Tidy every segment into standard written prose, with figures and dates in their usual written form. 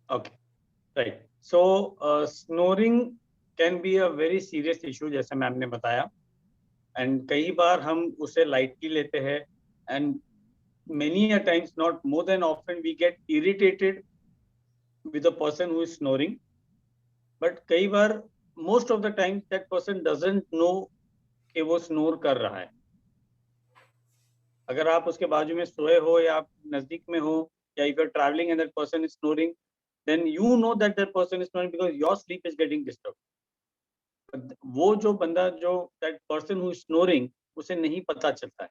Okay, right. So snoring can be a very serious issue, जैसे ma'am ने बताया, and कई बार हम उसे lightly लेते हैं, and many a times, not more than often, we get irritated with a person who is snoring. But कई बार, most of the time, that person doesn't know कि वो snore कर रहा है. अगर आप उसके बाजू में सोए हो या आप नजदीक में हो, या if you're traveling and that person is snoring, then you know that that person is snoring because your sleep is getting disturbed. But वो जो बंदा जो that person who is snoring, उसे नहीं पता चलता है.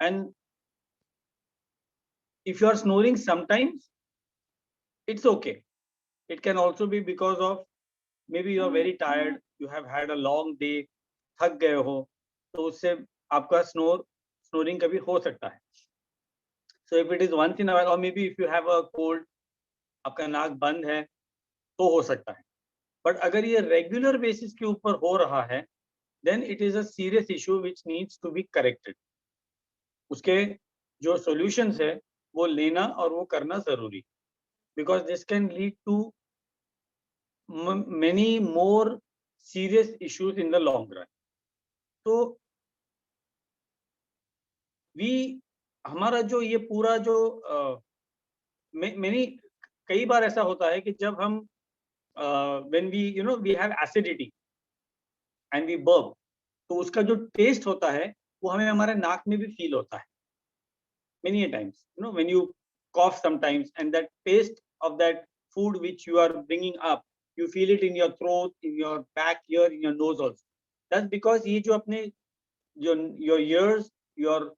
And if you are snoring sometimes, it's okay. It can also be because of maybe you are very tired, you have had a long day, थक गए हो, तो उससे आपका snoring कभी हो सकता है. So if it is once in a while, or maybe if you have a cold, आपका नाक बंद है, तो हो सकता है. बट अगर ये रेगुलर बेसिस के ऊपर हो रहा है, then it is a serious issue which needs to be corrected. उसके जो सॉल्यूशंस है वो लेना और वो करना जरूरी, because this can lead to many more serious issues in the long run. तो वी हमारा जो ये पूरा जो मेनी कई बार ऐसा होता है कि जब हम when we we have acidity and we burp, तो उसका जो टेस्ट होता है वो हमें हमारे नाक में भी फील होता है. Many a times, when you cough sometimes, and that taste of that food which you are bringing up, you feel it in your throat, in your back ear, in your nose also. That's because ये जो अपने your ears, your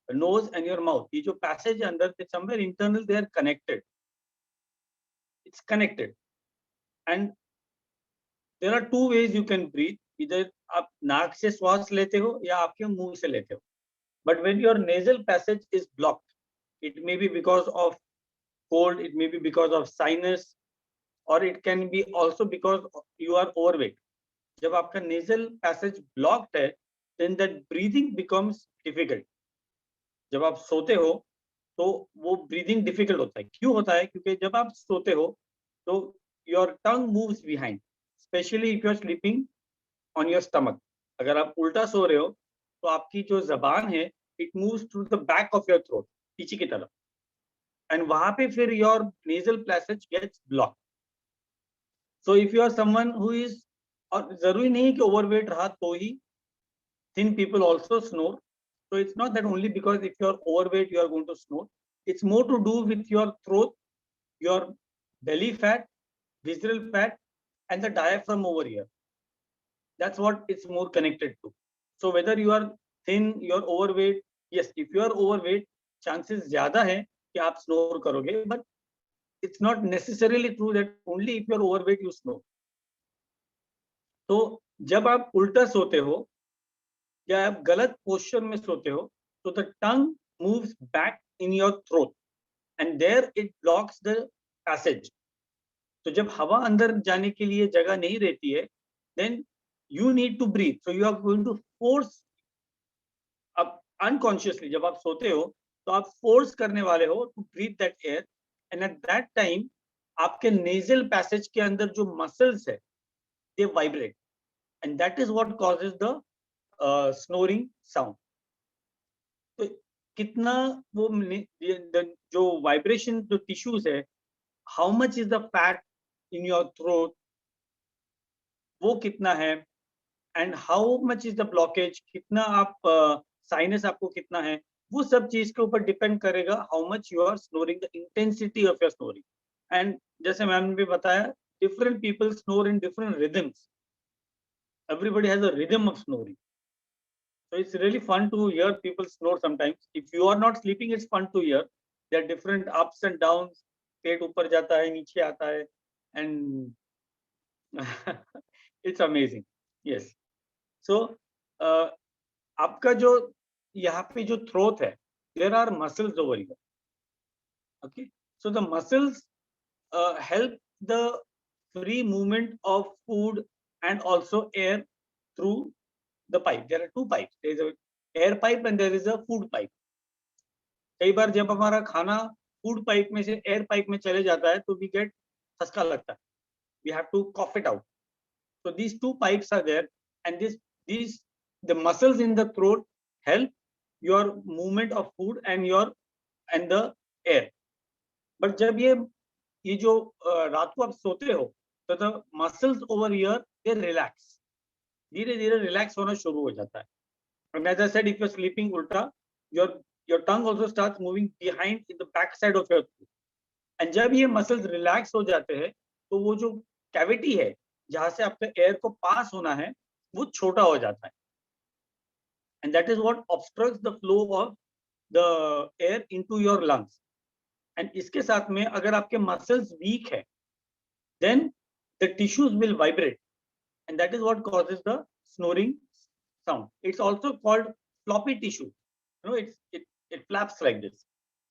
nose and your mouth, ये जो passage है अंदर से, somewhere internal they are connected. It's connected, and there are two ways you can breathe. Either आप नाक से श्वास लेते हो या आपके मुंह से लेते हो. But when your nasal passage is blocked, it may be because of cold, it may be because of sinus, or it can be also because you are overweight. जब आपका nasal passage blocked है, then that breathing becomes difficult. जब आप सोते हो तो वो breathing difficult होता है. क्यों होता है? क्योंकि जब आप सोते हो तो your tongue moves behind, especially if you are sleeping on your stomach. अगर आप उल्टा सो रहे हो तो आपकी जो जबान है, it moves to the back of your throat, पीछे की तरफ, and वहां पे फिर your nasal passage gets blocked. So if you are someone who is, और जरूरी नहीं कि overweight रहा तो ही, thin people also snore. So it's not that only because if you are overweight you are going to snore. It's more to do with your throat, your belly fat, visceral fat, and the diaphragm over here. That's what it's more connected to. So whether you are thin, you are overweight, yes, if you are overweight, chances ज्यादा है कि आप snore करोगे, but it's not necessarily true that only if you are overweight you snore. तो जब आप उल्टा सोते हो या आप गलत पोस्चर में सोते हो, तो the tongue moves back in your throat and there it blocks the passage. तो जब हवा अंदर जाने के लिए जगह नहीं रहती है, then you need to breathe. So you are going to force, अब अनकॉन्शियसली जब आप सोते हो तो आप फोर्स करने वाले हो to breathe that air, and at that time आपके नेजल पैसेज के अंदर जो मसल्स है, they vibrate, and that is what causes the snoring sound. तो कितना वो जो वाइब्रेशन जो टिश्यूज है, how much is the fat in your throat, वो कितना है, and how much is the blockage, कितना आप साइनस आपको कितना है, वो सब चीज के ऊपर डिपेंड करेगा how much you are snoring, the intensity of your snoring. And जैसे मैम ने भी बताया, different people snore in different rhythms. Everybody has a rhythm of snoring. So it's really fun to hear people snore sometimes. If you are not sleeping, it's fun to hear. There are different ups and downs. पेट ऊपर जाता है, नीचे आता है, and it's amazing. Yes. So आपका जो यहाँ पे जो throat है, there are muscles over here. Okay. So the muscles help the free movement of food and also air through the pipe. There are two pipes. There is a air pipe and there is a food pipe. कई बार जब हमारा खाना food pipe में से air pipe में चले जाता है तो वी गेट खसका लगता है, we have to cough it out. So these two pipes are there, and these the muscles in the throat help your movement of food and the air. But जब ये जो रात को आप सोते हो तो the muscles over here they relax, धीरे धीरे रिलैक्स होना शुरू हो जाता है. And as I said, if you're sleeping ulta, your tongue also starts moving behind in the back side of your throat. And जब ये मसल्स रिलैक्स हो जाते हैं तो वो जो कैविटी है जहां से आपके एयर को पास होना है वो छोटा हो जाता है. And that is what obstructs the flow of the air into your lungs. And इसके साथ में अगर आपके मसल्स वीक है then the tissues will vibrate, and that is what causes the snoring sound. It's also called floppy tissue. You know, it flaps like this.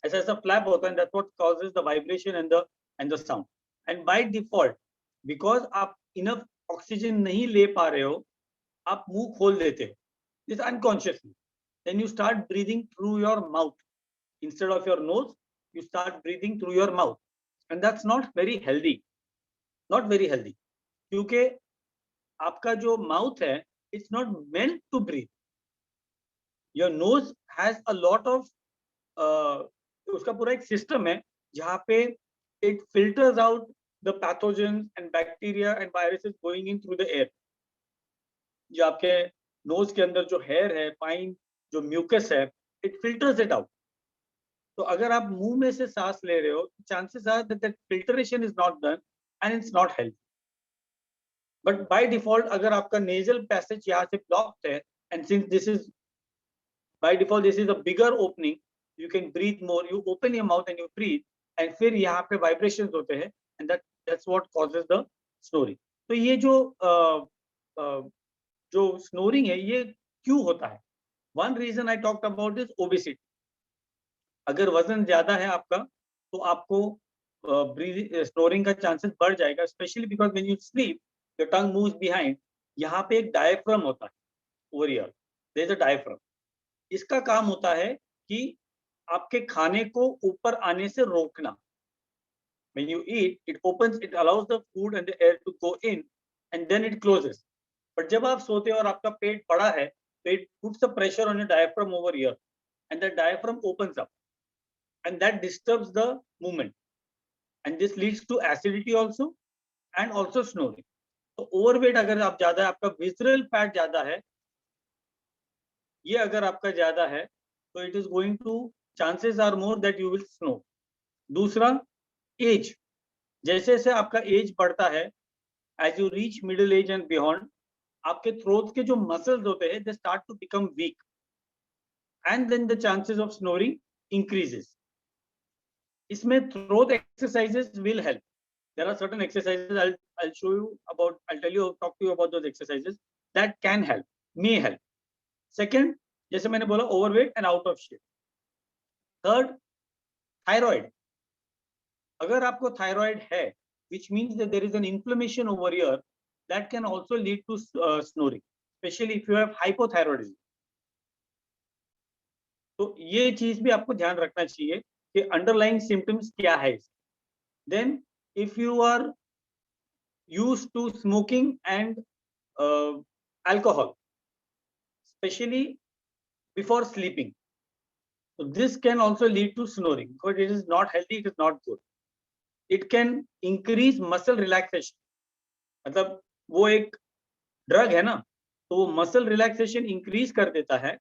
ऐसा flap होता है, and that's what causes the vibration and the sound. And by default, because आप enough oxygen नहीं ले पा रहे हो, आप मुंह खोल देते हो, this unconsciously. Then you start breathing through your mouth instead of your nose. You start breathing through your mouth, and that's not very healthy. Not very healthy. क्योंकि आपका जो mouth है, it's not meant to breathe. Your nose has a lot of उसका पूरा एक system है जहाँ पे it filters out the pathogens and bacteria and viruses going in through the air. जो आपके nose के अंदर जो hair है, fine जो mucus है, it filters it out. तो अगर आप मुंह में से सांस ले रहे हो, chances are that filtration is not done and it's not healthy. But by default, अगर आपका nasal passage यहाँ से blocked है, and since this is by default this is a bigger opening, you can breathe more. You open your mouth and you breathe, and फिर यहाँ पे vibrations होते हैं, and that's what causes the snoring. तो ये जो snoring है ये क्यों होता है? One reason I talked about is obesity. अगर वजन ज्यादा है आपका तो आपको snoring का chances बढ़ जाएगा, especially because when you sleep your tongue moves behind. यहाँ पे एक diaphragm होता है over here. There is a diaphragm. इसका काम होता है कि आपके खाने को ऊपर आने से रोकना. When you eat, it opens, it allows the food and the air to go in, and then it closes. But जब आप सोते हो और आपका पेट बड़ा है, तो it puts the pressure on your diaphragm over here, and the diaphragm opens up, and that disturbs the movement, and this leads to acidity also, and also snoring. तो overweight अगर आप ज्यादा है, आपका visceral fat ज्यादा है, ये अगर आपका ज्यादा है, तो it is going to chances are more that you will snore. दूसरा एज, जैसे जैसे आपका एज बढ़ता है, as you reach middle age and beyond, आपके थ्रोट के जो मसल्स होते हैं they start to become weak, and then the chances of snoring increases. इसमें throat exercises will help. There are certain exercises I'll show you about, I'll talk to you about those exercises that can help, may help. Second, जैसे मैंने बोला overweight and out of shape. Third, thyroid. अगर आपको thyroid है, which means that there is an inflammation over here, that can also lead to snoring, especially if you have hypothyroidism. तो ये चीज भी आपको ध्यान रखना चाहिए कि underlying symptoms क्या है. Then, if you are used to smoking and alcohol, especially before sleeping, so this can also lead to snoring because it is not healthy, it is not good. It can increase muscle relaxation. मतलब वो एक drug है ना, तो वो muscle relaxation increase कर देता है,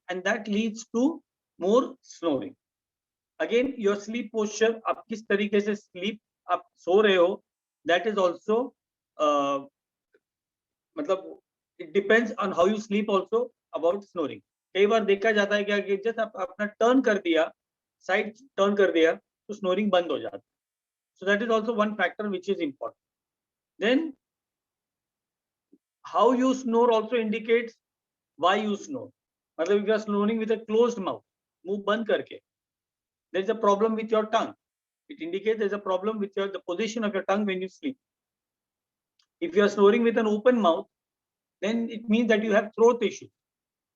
and that leads to more snoring. Again, your sleep posture, आप किस तरीके से sleep आप सो रहे हो, that is also मतलब it depends on how you sleep also about snoring. कई बार देखा जाता है कि जैसे आप अपना टर्न कर दिया, साइड टर्न कर दिया, तो स्नोरिंग बंद हो जाता है. So that is also one factor which is important. Then how you snore also indicates why you snore. मतलब if you are snoring with a closed mouth, मुंह बंद करके, there is a problem with your tongue. It indicates there is a problem with the position of your tongue when you sleep. If you are snoring with an open mouth, then it means that you have throat issues.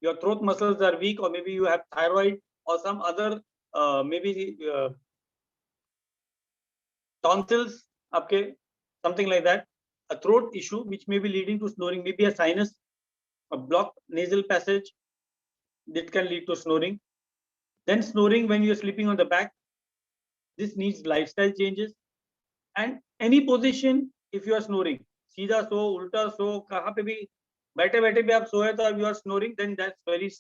Your throat muscles are weak, or maybe you have thyroid or some other maybe tonsils आपके something like that, a throat issue which may be leading to snoring, maybe a sinus, a blocked nasal passage that can lead to snoring. Then snoring when you're sleeping on the back, this needs lifestyle changes. And any position if you are snoring, सीधा सो उल्टा सो कहाँ पे भी बैठे बैठे भी आप सोए तो you are snoring, then that's very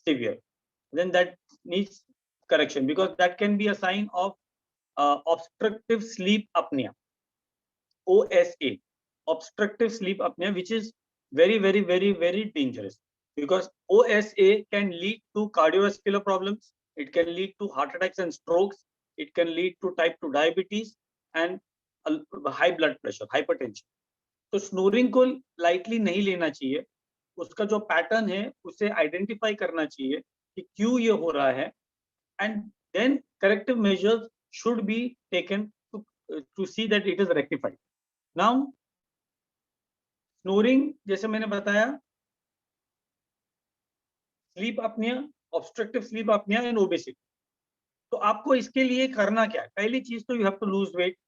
severe, then that needs correction, because that can be a sign of obstructive sleep apnea, OSA, obstructive sleep apnea, which is very very very very dangerous, because OSA can lead to cardiovascular problems, it can lead to heart attacks and strokes, it can lead to type 2 diabetes and high blood pressure, hypertension. तो snoring को lightly नहीं लेना चाहिए, उसका जो pattern है उसे identify करना चाहिए कि क्यों ये हो रहा है, and then corrective measures should be taken to see that it is rectified. Now snoring जैसे मैंने बताया, sleep apnoea, obstructive sleep apnoea and obesity. तो आपको इसके लिए करना क्या है? पहली चीज तो you have to lose weight,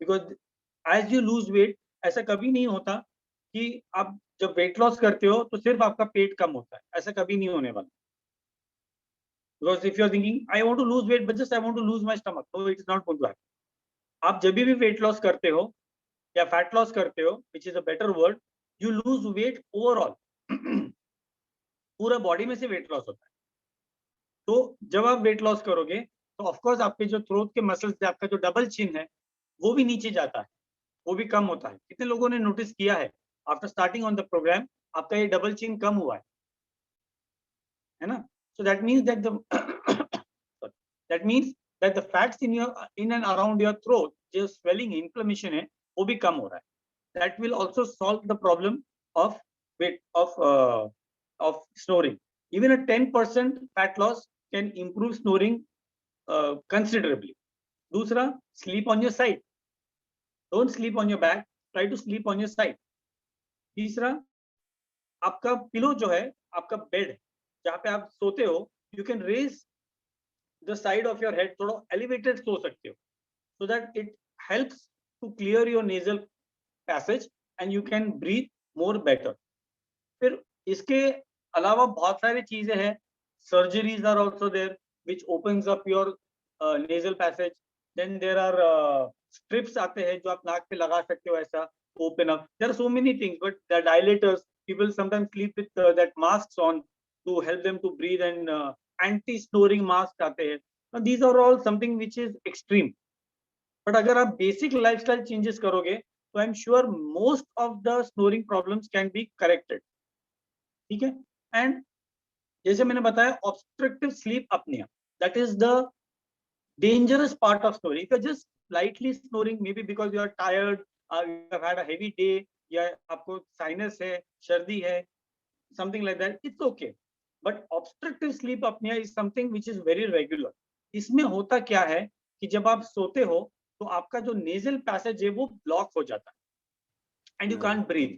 because as you lose weight, ऐसा कभी नहीं होता कि आप जब वेट लॉस करते हो तो सिर्फ आपका पेट कम होता है, ऐसा कभी नहीं होने वाला. Because if you are thinking I want to lose weight but just I want to lose my stomach, no it is not going to happen. आप जब भी वेट लॉस करते हो या फैट लॉस करते हो, which is a better word, you lose wait overall. पूरा body में से वेट लॉस होता है. तो जब आप वेट लॉस करोगे तो ऑफकोर्स आपके जो थ्रोट के मसल्स है, आपका जो डबल चिन है वो भी नीचे जाता है, वो भी कम होता है. कितने लोगों ने नोटिस किया है after starting on the program आपका ये डबल चिन कम हुआ है ना? So that means that the that means that the fats in and around your throat, जो स्वेलिंग इन्फ्लेमेशन है वो भी कम हो रहा है. That will also solve the problem of weight of snoring. Even a 10% fat loss can improve snoring considerably. दूसरा, sleep on your side. Don't sleep on your back. Try to sleep on your side. तीसरा, आपका pillow जो है, आपका bed जहाँ पे आप सोते हो, you can raise the side of your head, थोड़ा elevated सो सकते हो, so that it helps to clear your nasal passage and you can breathe more better. फिर इसके अलावा बहुत सारी चीजें हैं. Surgeries are also there which opens up your nasal passage. Then there are strips आते हैं जो आप नाक पे लगा सकते हो, ऐसा open up. There are so many things, but the dilators, people sometimes sleep with that masks on to help them to breathe, and anti-snoring masks आते हैं. Now these are all something which is extreme. But अगर आप basic lifestyle changes करोगे, तो I'm sure most of the snoring problems can be corrected. ठीक है? And जैसे मैंने बताया, obstructive sleep apnea, that is the dangerous part of snoring. If you're just lightly snoring, maybe because you are tired, you have had a heavy day, या आपको sinus है, सर्दी है, something like that, it's okay. But obstructive sleep apnea is something which is very regular. इसमें होता क्या है कि जब आप सोते हो तो आपका जो nasal passage है वो block हो जाता है, and you can't breathe.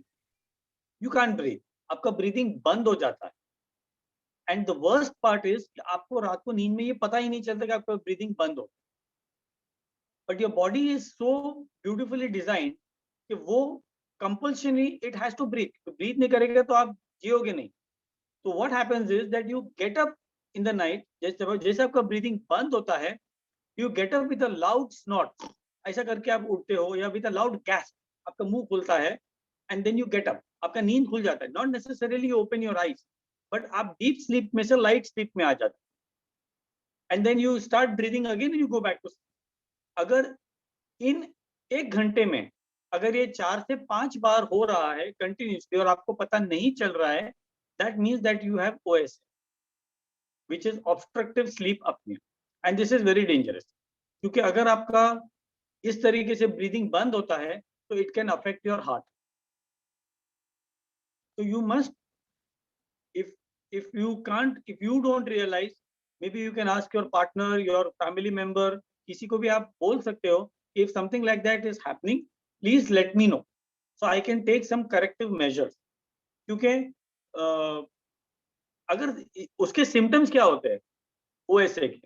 You can't breathe. आपका breathing बंद हो जाता है. And the worst part is कि आपको रात को नींद में ये पता ही नहीं चलता कि आपका ब्रीदिंग बंद हो. But your body is so beautifully design कि वो compulsory it has to breathe. तो ब्रीथ नहीं करेगा तो आप जियोगे नहीं. तो what happens is that you get up in the night, जैसे आपका ब्रीदिंग बंद होता है, you get up with a loud snort, ऐसा करके आप उठते हो, या विद अ लाउड गैस्प, आपका मुंह खुलता है, and then you get up, आपका नींद खुल जाता है. Not necessarily open your eyes, but आप डीप स्लीप में से लाइट स्लीप में आ जाते, and then you start breathing again and you go back to. अगर इन 1 घंटे में अगर ये 4 से 5 बार हो रहा है कंटिन्यूसली और आपको पता नहीं चल रहा है, that means that you have OSA, which is obstructive sleep apnea, and this is very dangerous. क्योंकि अगर आपका इस तरीके से ब्रीदिंग बंद होता है तो it can affect your heart. तो you must, if you don't realize, maybe you can ask your partner, your family member, किसी को भी आप बोल सकते हो, if something like that is happening, please let me know so I can take some corrective measures. क्योंकि अगर उसके सिम्टम्स क्या होते हैं OSA के,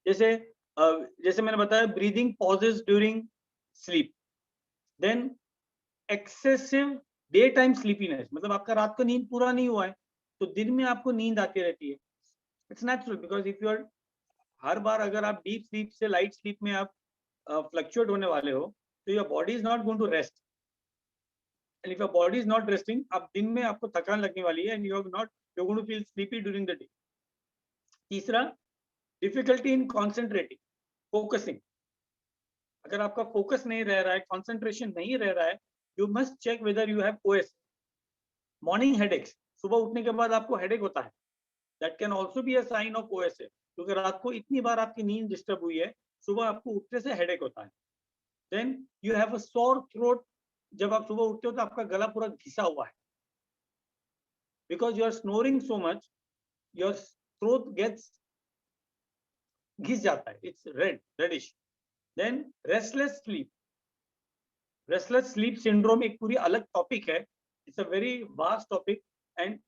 जैसे मैंने बताया, breathing pauses during sleep, then excessive day time sleepiness, मतलब आपका रात को नींद पूरा नहीं हुआ है तो दिन में आपको नींद आती रहती है. It's natural, because if you are, हर बार अगर आप डीप स्लीप से लाइट स्लीप में आप फ्लक्चुएट होने वाले हो तो your body is not going to rest. And if your body is not resting, अब दिन में आपको थकान लगने वाली है and you are going to feel sleepy during the day. तीसरा, डिफिकल्टी इन कॉन्सेंट्रेटिंग, फोकसिंग. अगर आपका फोकस नहीं रह रहा है, कॉन्सेंट्रेशन नहीं रह रहा है, you must check whether you have OS. Morning headaches, सुबह उठने के बाद आपको हेडेक होता है, that can also be a sign of OSA, क्योंकि रात को इतनी बार आपकी नींद डिस्टर्ब हुई है, सुबह आपको उठने से हेडेक होता है. Then you have a sore throat, जब आप सुबह उठते हो तो आपका गला पूरा घिसा हुआ है, because you are snoring so much, your throat gets, घिस जाता है, it's reddish. Then restless sleep, restless sleep syndrome एक पूरी अलग टॉपिक है, it's a very vast topic and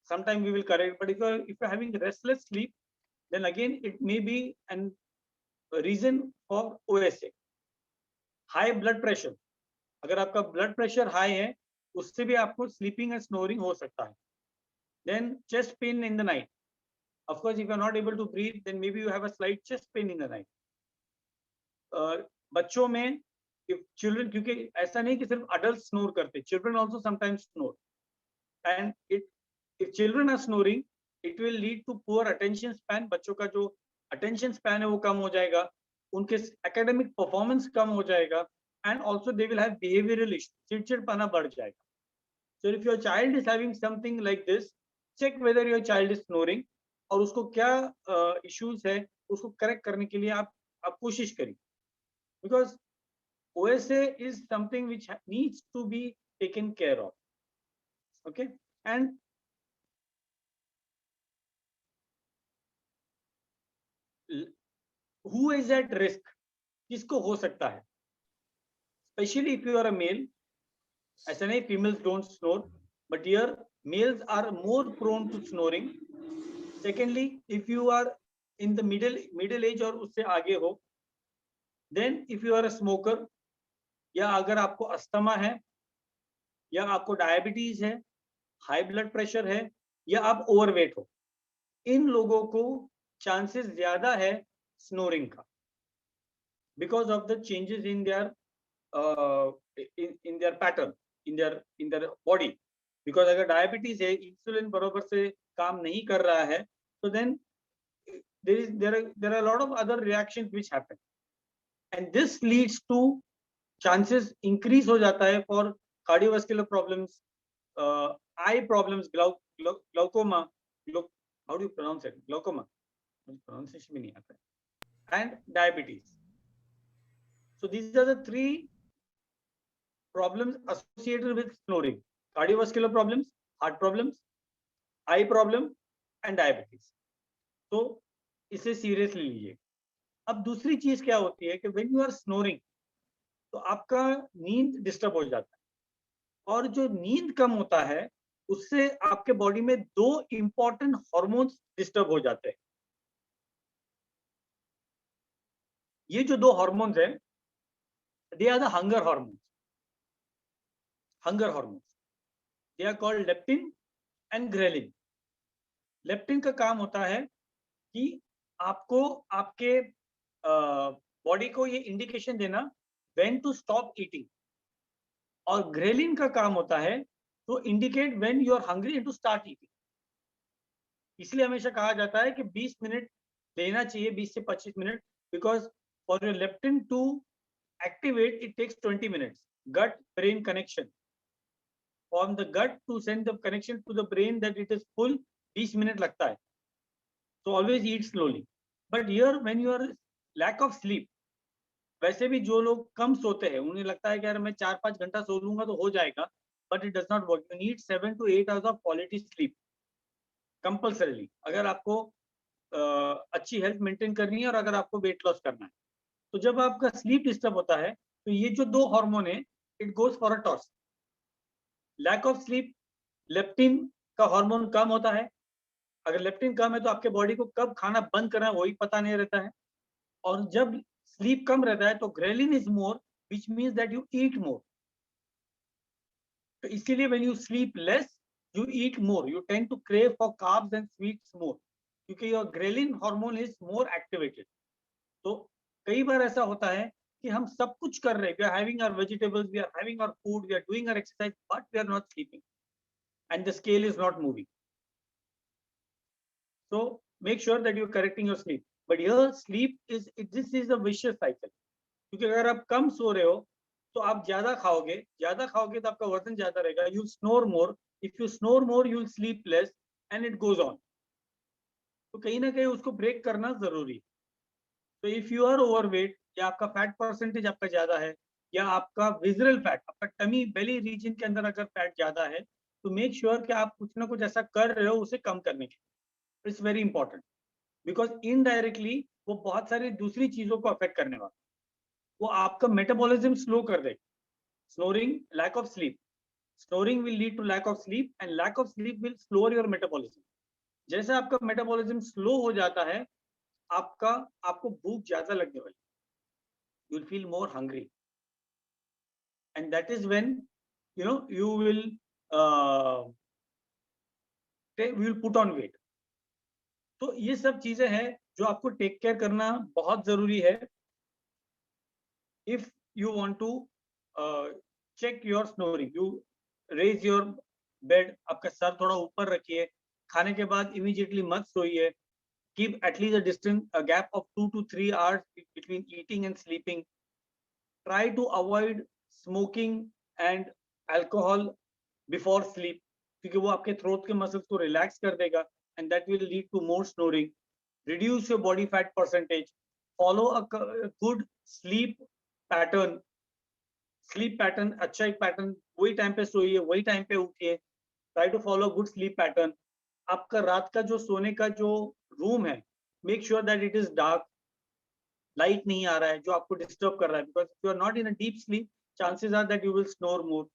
sometime we will correct, but if you're having restless sleep, then again it may be an reason for OSA. High blood pressure, अगर आपका blood pressure high है उससे भी आपको sleeping and snoring हो सकता है. then chest pain in the night, of course if you are not able to breathe then maybe you have a slight chest pain in the night. बच्चों में, if children, क्योंकि ऐसा नहीं कि सिर्फ अडल्ट स्नोर करते, children also sometimes snore, and if children are snoring, it will lead to poor attention span. बच्चों का जो attention span है वो कम हो जाएगा, उनके academic performance कम हो जाएगा, and also they will have behavioral issues, चिड़चिड़पना बढ़ जाएगा. So if your child is having something like this, check whether your child is snoring और उसको क्या issues है, उसको correct करने के लिए आप कोशिश करिए, because OSA is something which needs to be taken care of. Okay, and who is at risk, किसको हो सकता है, specially if you are a male. ऐसा नहीं females don't snore, but here males are more prone to snoring. Secondly, if you are in the middle age और उससे आगे हो, then if you are a smoker, या अगर आपको asthma है, या आपको डायबिटीज है, हाई ब्लड प्रेशर है, या आप ओवरवेट हो, इन लोगों को चांसेस ज्यादा है स्नोरिंग का, because of the changes in their in their pattern, in their body. because अगर डायबिटीज है, इंसुलिन बरोबर से काम नहीं कर रहा है, तो then there are a lot of other reactions which happen, and this leads to chances increase हो जाता है for cardiovascular problems, eye problems, glaucoma, how do you pronounce it, glaucoma, pronunciation भी नहीं आता है, and diabetes. So these are the three problems associated with snoring: cardiovascular problems, heart problems, eye problem, and diabetes. तो इसे seriously लीजिए. अब दूसरी चीज क्या होती है कि when you are snoring, तो आपका नींद डिस्टर्ब हो जाता है, और जो नींद कम होता है उससे आपके बॉडी में दो इंपॉर्टेंट हार्मोन्स डिस्टर्ब हो जाते हैं. ये जो दो हार्मोन्स हैं, they are the hunger hormones. Hunger hormones. They are called leptin and ghrelin. Leptin का काम होता है कि आपको आपके बॉडी को ये इंडिकेशन देना व्हेन टू स्टॉप ईटिंग, और ग्रेलिन का काम होता है to indicate when you are hungry and to start eating. इसलिए हमेशा कहा जाता है कि 20 मिनट लेना चाहिए, 20 से 25 minute, because for your leptin to activate it takes 20 minutes. Gut brain connection, from the gut to send the connection to the brain that it is full, 20 minute लगता है. So always eat slowly. But here when you are lack of sleep, वैसे भी जो लोग कम सोते हैं उन्हें लगता है कि यार मैं 4-5 घंटा सो लूंगा तो हो जाएगा, but it does not work. You need 7 to 8 hours of quality sleep compulsorily, अगर आपको अच्छी हेल्थ मेंटेन करनी है और अगर आपको वेट लॉस करना है. तो जब आपका स्लीप डिस्टर्ब होता है तो ये जो दो हार्मोन है, it goes for a toss. Lack of sleep, leptin का हार्मोन कम होता है. अगर लेप्टिन कम है तो आपके बॉडी को कब खाना बंद करना है वही पता नहीं रहता है, और जब स्लीप कम रहता है तो ghrelin is more, which means that you eat more. तो इसीलिए when you sleep less, you eat more. You tend to crave for carbs and sweets more, क्योंकि your ghrelin hormone is more activated. तो कई बार ऐसा होता है कि हम सब कुछ कर रहे हैं, we are having our vegetables, we are having our food, we are doing our exercise, but we are not sleeping, and the scale is not moving. So make sure that you are correcting your sleep. But here sleep is, this is a vicious cycle. क्योंकि अगर आप कम सो रहे हो तो आप ज्यादा खाओगे तो आपका वजन ज्यादा रहेगा. You snore more. If you snore more, you will sleep less, and it goes on. तो कहीं ना कहीं उसको ब्रेक करना जरूरी है. तो इफ यू आर ओवरवेट, या आपका फैट परसेंटेज आपका ज्यादा है, या आपका विजरल फैट, आपका टमी बेली रीजन के अंदर अगर फैट ज्यादा है, तो मेक श्योर कि आप कुछ ना कुछ ऐसा कर रहे हो उसे कम करने के. It's very important, because indirectly वो बहुत सारी दूसरी चीजों को अफेक्ट करने वाला. वो आपका मेटाबॉलिज्म स्लो कर देगा. Snoring, lack of sleep. Snoring will lead to lack of sleep, and lack of sleep will slower your metabolism. जैसे आपका मेटाबॉलिज्म स्लो हो जाता है, आपको भूख ज्यादा लगने वाली. You will feel more hungry, and that is when you will put on weight. तो ये सब चीजें हैं जो आपको टेक केयर करना बहुत जरूरी है. If you want to check your snoring, you raise your bed, आपका सर थोड़ा ऊपर रखिए. खाने के बाद immediately मत सोइए. Keep at least a gap of 2 to 3 hours between eating and sleeping. Try to avoid smoking and alcohol before sleep, क्योंकि वो आपके throat के muscles को relax कर देगा, and that will lead to more snoring. Reduce your body fat percentage. Follow a good sleep pattern. Sleep pattern, अच्छा एक pattern, वही टाइम पे सोइए, वही टाइम पे उठिए. Try to follow good sleep pattern. आपका रात का जो सोने का जो रूम है, make sure that it is dark, light नहीं आ रहा है जो आपको डिस्टर्ब कर रहा है, because you are not in a deep sleep, chances are that you will snore more.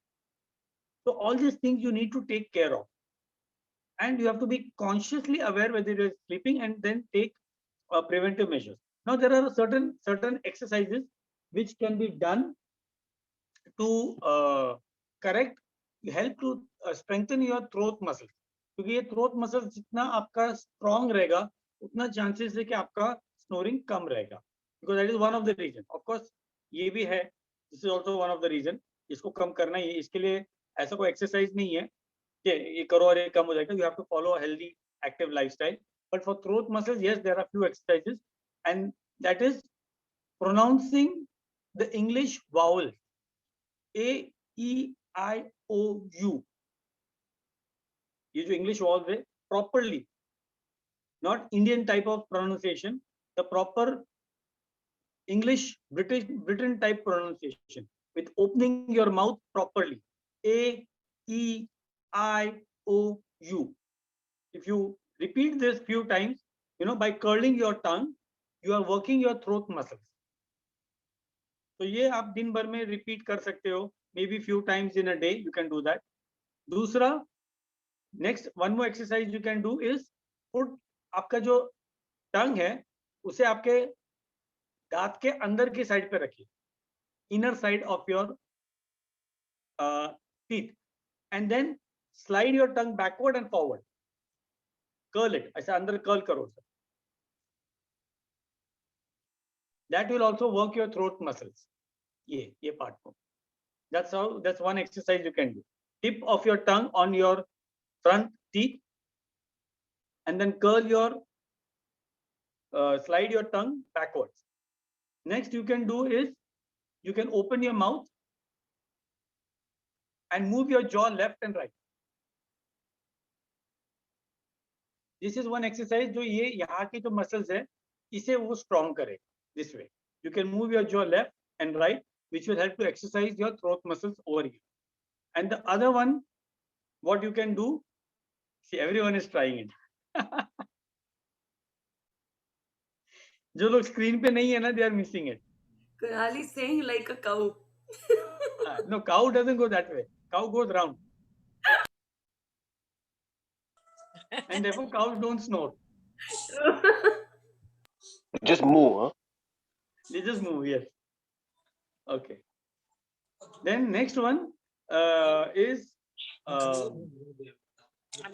So all these things you need to take care of, and you have to be consciously aware whether you are sleeping, and then take preventive measures. Now there are certain exercises which can be done to correct, help to strengthen your throat muscles. क्योंकि ये throat muscles जितना आपका strong रहेगा, उतना chances है कि आपका snoring कम रहेगा, because that is one of the reason. Of course ये भी है, this is also one of the reason. इसको कम करना ही है. इसके लिए ऐसा कोई exercise नहीं है कि ये करो और ये कम हो जाएगा. You have to follow a healthy active lifestyle. But for throat muscles, yes, there are few exercises, and that is pronouncing the English vowel A-E-I-O-U. ये जो English vowels है, properly, not Indian type of pronunciation, the proper English Britain type pronunciation, with opening your mouth properly. A-E-I-O-U. If you repeat this few times, by curling your tongue, you are working your throat muscles. तो ये आप दिन भर में repeat कर सकते हो, maybe few times in a day you can do that. दूसरा, next one more exercise you can do is put आपका जो टंग है उसे आपके दांत के अंदर की साइड पे रखिए, inner side of your teeth, and then slide your tongue backward and forward. Curl it, ऐसे अंदर कर्ल करो sir. That will also work your throat muscles. ये part को. That's one exercise you can do. Tip of your tongue on your front teeth, and then curl your slide your tongue backwards. Next you can do is you can open your mouth and move your jaw left and right. This is one exercise जो ये यहाँ के जो muscles है इसे वो strong करे. This way you can move your jaw left and right, which will help to exercise your throat muscles over here. And the other one, what you can do, see, everyone is trying it. जो लोग screen पे नहीं है ना, they are missing it. Kunal is saying like a cow. No, cow doesn't go that way. Cow goes round. And therefore cows don't snore. Just move, huh? They just move, yes. Okay. Then next one is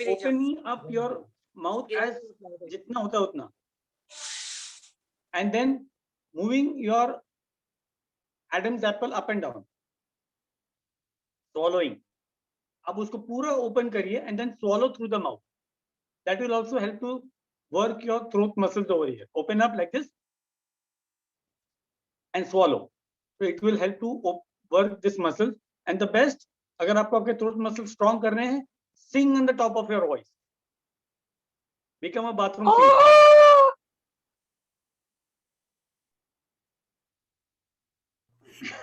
opening up your mouth as jitna hota utna, and then moving your Adam's apple up and down, swallowing. आप उसको पूरा open करिए and then swallow through the mouth. That will also help to work your throat muscles over here. Open up like this and swallow. So it will help to work this muscle. And the best, अगर आपको आपके throat muscles strong करने हैं, sing on the top of your voice. Become a bathroom singer.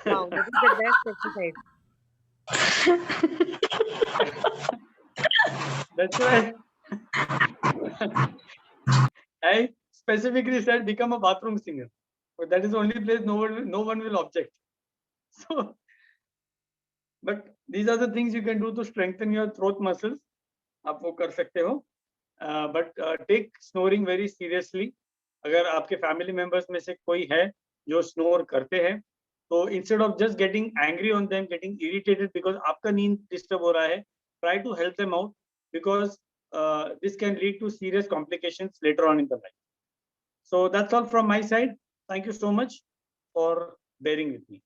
Wow, this is the best exercise. That's why I specifically said become a bathroom singer. But that is the only place no one will object. So, but these are the things you can do to strengthen your throat muscles. आप वो कर सकते हो. But take snoring very seriously. अगर आपके family members में से कोई है जो snore करते हैं, तो instead of just getting angry on them, getting irritated because आपका नींद disturb हो रहा है, try to help them out because this can lead to serious complications later on in the life. So that's all from my side. Thank you so much for bearing with me.